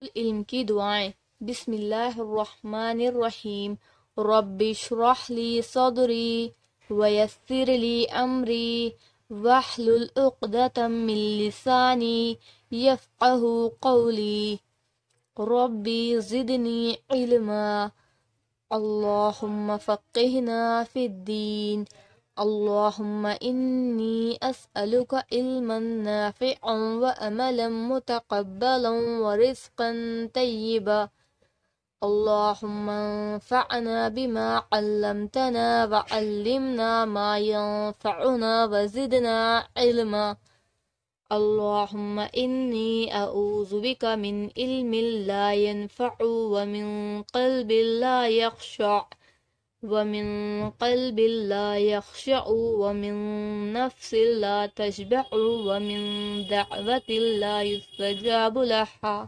علم کی دعائیں۔ بسم اللہ الرحمن الرحیم۔ رب اشرح لی صدری ویسر لی امری واحلل عقدۃ من لسانی یفقہ قولی۔ ربی زدنی علما، اللہم فقہنا فی الدین، اللہم انی اسألک علما نافعا وعملا متقبلا ورزقا طیبا۔ اللہم انفعنا بما علمتنا وعلمنا ما ينفعنا وزدنا علما۔ اللہم انی اعوذ بک من علم لا ينفع ومن قلب لا يخشع ومن نفس لا تشبع ومن دعوة لا يستجاب لها۔